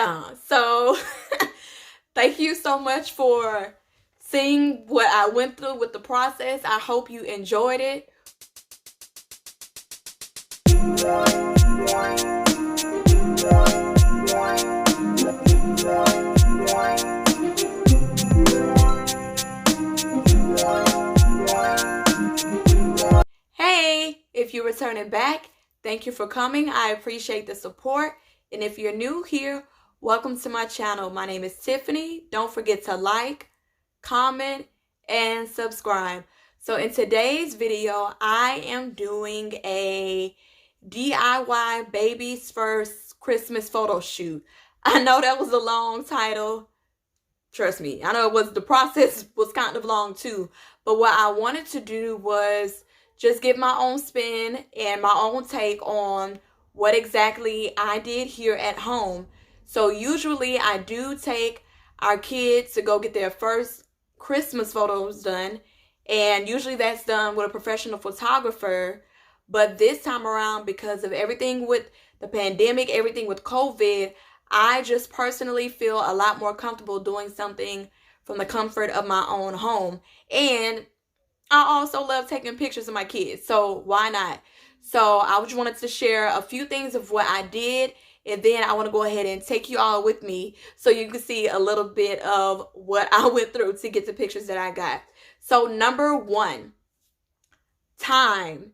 yeah, so thank you so much for seeing what I went through with the process. I hope you enjoyed it. Hey, if you're returning back, thank you for coming. I appreciate the support. And if you're new here, welcome to my channel. My name is Tiffany. Don't forget to like, comment, and subscribe. So in today's video, I am doing a DIY baby's first Christmas photo shoot. I know that was a long title. Trust me, I know the process was kind of long too. But what I wanted to do was just give my own spin and my own take on what exactly I did here at home. So usually I do take our kids to go get their first Christmas photos done, and usually that's done with a professional photographer. But this time around, because of everything with the pandemic, everything with COVID, I just personally feel a lot more comfortable doing something from the comfort of my own home. And I also love taking pictures of my kids, so why not? So I just wanted to share a few things of what I did, and then I want to go ahead and take you all with me so you can see a little bit of what I went through to get the pictures that I got. So number one, time.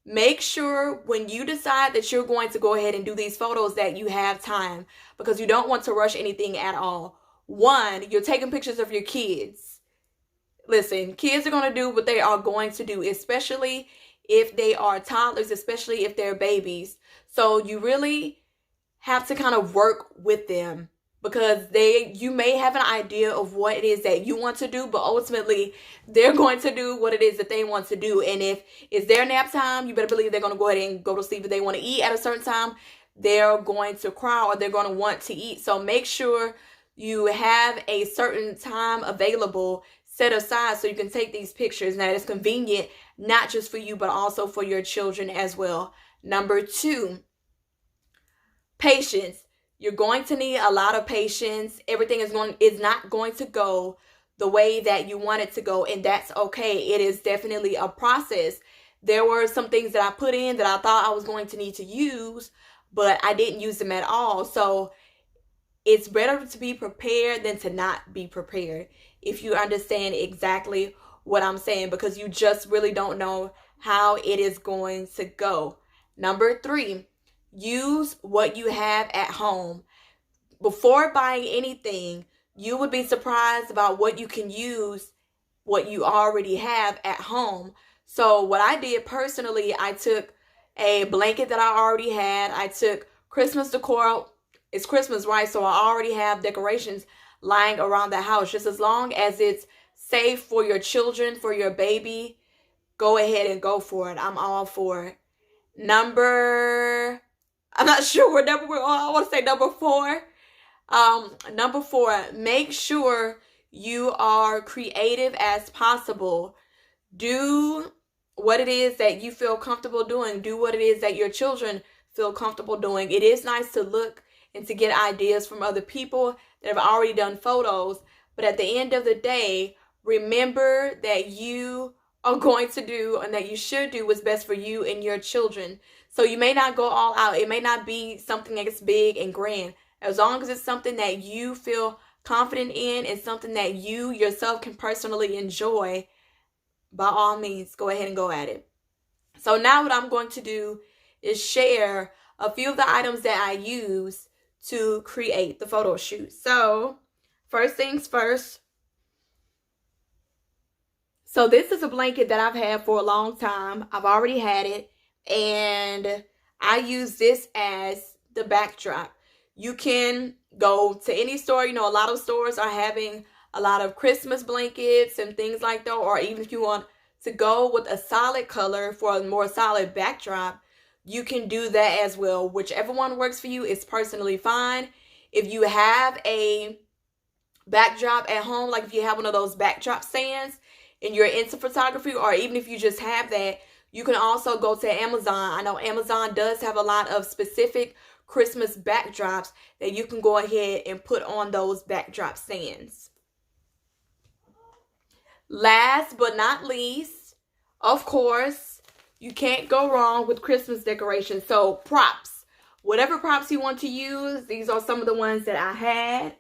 Make sure when you decide that you're going to go ahead and do these photos that you have time, because you don't want to rush anything at all. One, you're taking pictures of your kids. Listen, kids are going to do what they are going to do, especially if they are toddlers, especially if they're babies. So you really have to kind of work with them, because you may have an idea of what it is that you want to do, but ultimately they're going to do what it is that they want to do. And if it's their nap time, you better believe they're going to go ahead and go to sleep. If they want to eat at a certain time, they're going to cry or they're going to want to eat. So make sure you have a certain time available set aside so you can take these pictures. Now, it's convenient, not just for you, but also for your children as well. Number two, patience. You're going to need a lot of patience. Everything is not going to go the way that you want it to go, and that's okay. It is definitely a process. There were some things that I put in that I thought I was going to need to use, but I didn't use them at all. So it's better to be prepared than to not be prepared, if you understand exactly what I'm saying, because you just really don't know how it is going to go. Number three, use what you have at home. Before buying anything, you would be surprised about what you can use, what you already have at home. So what I did personally, I took a blanket that I already had. I took Christmas decor. It's Christmas, right? So I already have decorations lying around the house. Just as long as it's safe for your children, for your baby, go ahead and go for it. I'm all for it. I'm not sure what number we're on. I want to say number four. Number four, make sure you are creative as possible. Do what it is that you feel comfortable doing. Do what it is that your children feel comfortable doing. It is nice to look and to get ideas from other people that have already done photos. But at the end of the day, remember that you are going to do and that you should do what's best for you and your children. So you may not go all out. It may not be something that's big and grand. As long as it's something that you feel confident in and something that you yourself can personally enjoy, by all means, go ahead and go at it. So now what I'm going to do is share a few of the items that I use to create the photo shoot. So first things first. So this is a blanket that I've had for a long time. I've already had it, and I use this as the backdrop. You can go to any store. You know, a lot of stores are having a lot of Christmas blankets and things like that. Or even if you want to go with a solid color for a more solid backdrop, you can do that as well. Whichever one works for you is personally fine. If you have a backdrop at home, like if you have one of those backdrop stands and you're into photography, or even if you just have that, you can also go to Amazon. I know Amazon does have a lot of specific Christmas backdrops that you can go ahead and put on those backdrop stands. Last but not least, of course, you can't go wrong with Christmas decorations. So props, whatever props you want to use, these are some of the ones that I had.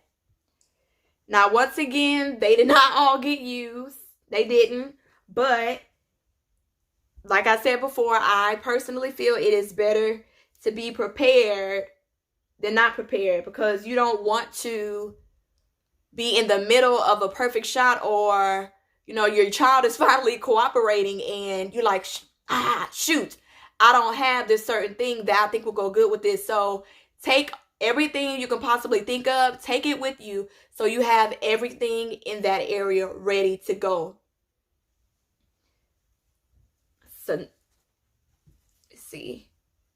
Now, once again, they did not all get used. They didn't. But like I said before, I personally feel it is better to be prepared than not prepared, because you don't want to be in the middle of a perfect shot, or, you know, your child is finally cooperating and you're like, shoot, I don't have this certain thing that I think will go good with this. So take everything you can possibly think of, take it with you so you have everything in that area ready to go. So let's see.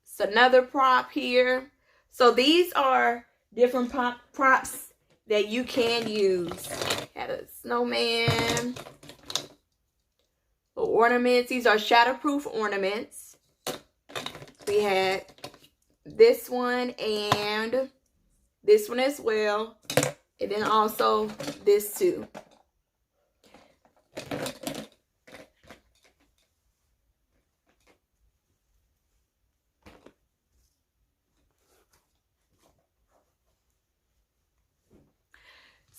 It's another prop here. So these are different props that you can use. Had a snowman. Ornaments. These are shatterproof ornaments. We had this one and this one as well. And then also this too.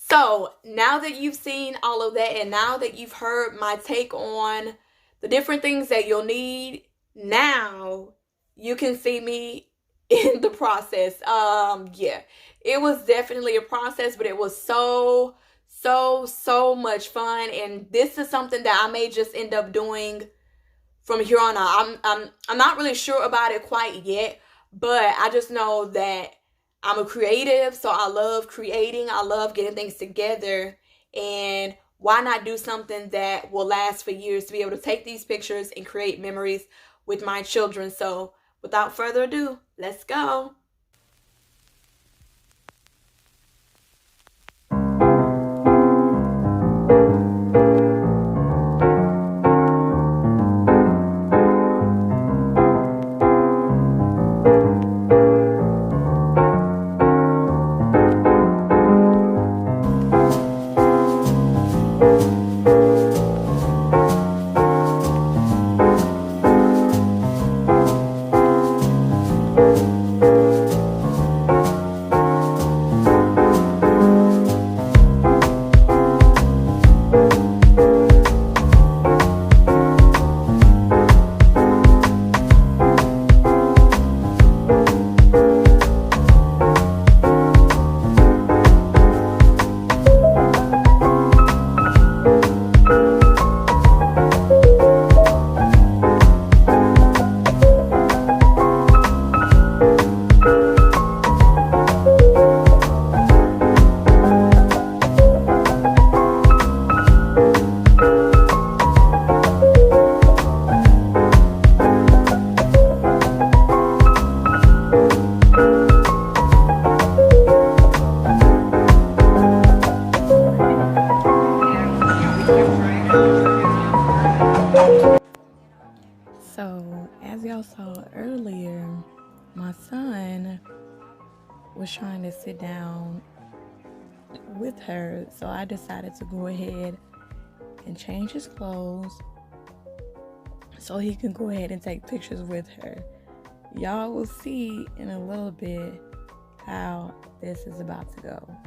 So now that you've seen all of that, and now that you've heard my take on the different things that you'll need, now you can see me in the process. Yeah, it was definitely a process, but it was so much fun. And this is something that I may just end up doing from here on out. I'm not really sure about it quite yet, but I just know that I'm a creative, so I love creating. I love getting things together. And why not do something that will last for years, to be able to take these pictures and create memories with my children. So without further ado, let's go. So, as y'all saw earlier, my son was trying to sit down with her, so I decided to go ahead and change his clothes so he can go ahead and take pictures with her. Y'all will see in a little bit how this is about to go.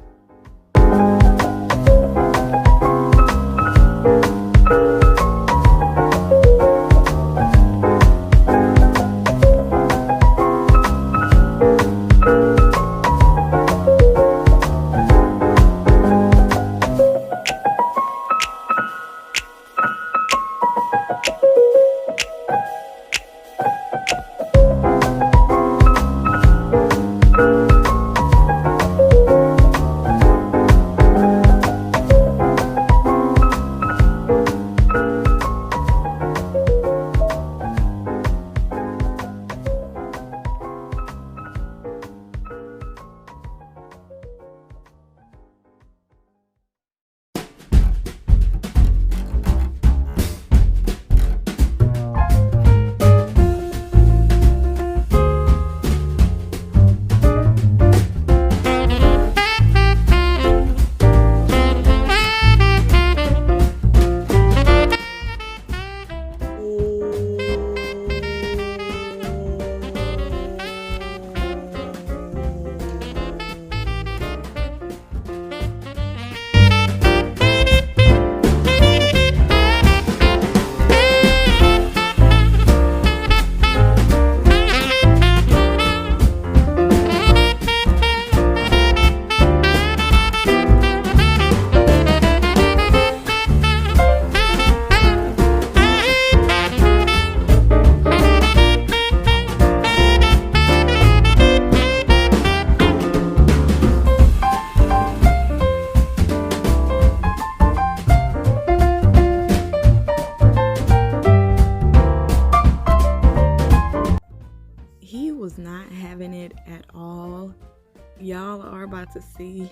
got to see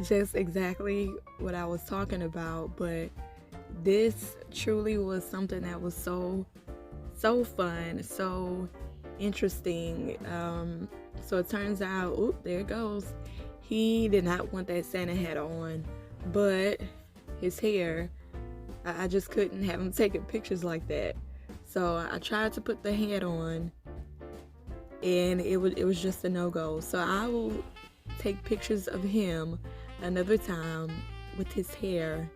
just exactly what I was talking about, but this truly was something that was so fun, so interesting. So it turns out, oop, there it goes. He did not want that Santa hat on, but his hair, I just couldn't have him taking pictures like that. So I tried to put the hat on, and it was just a no-go. So I will take pictures of him another time with his hair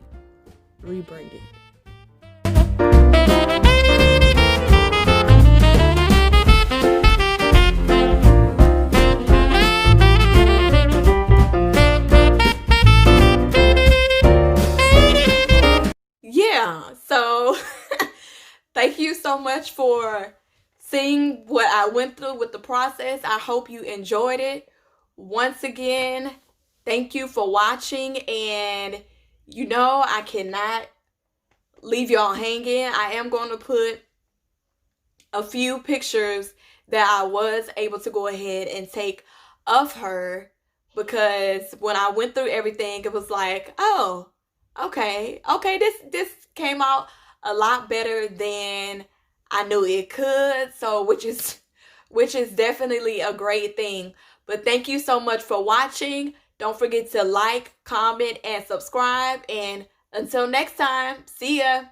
rebraided. Yeah, so thank you so much for seeing what I went through with the process. I hope you enjoyed it. Once again, thank you for watching, and you know I cannot leave y'all hanging. I am going to put a few pictures that I was able to go ahead and take of her, because when I went through everything, it was like, oh, okay, this came out a lot better than I knew it could. So which is definitely a great thing. But thank you so much for watching. Don't forget to like, comment, and subscribe. And until next time, see ya.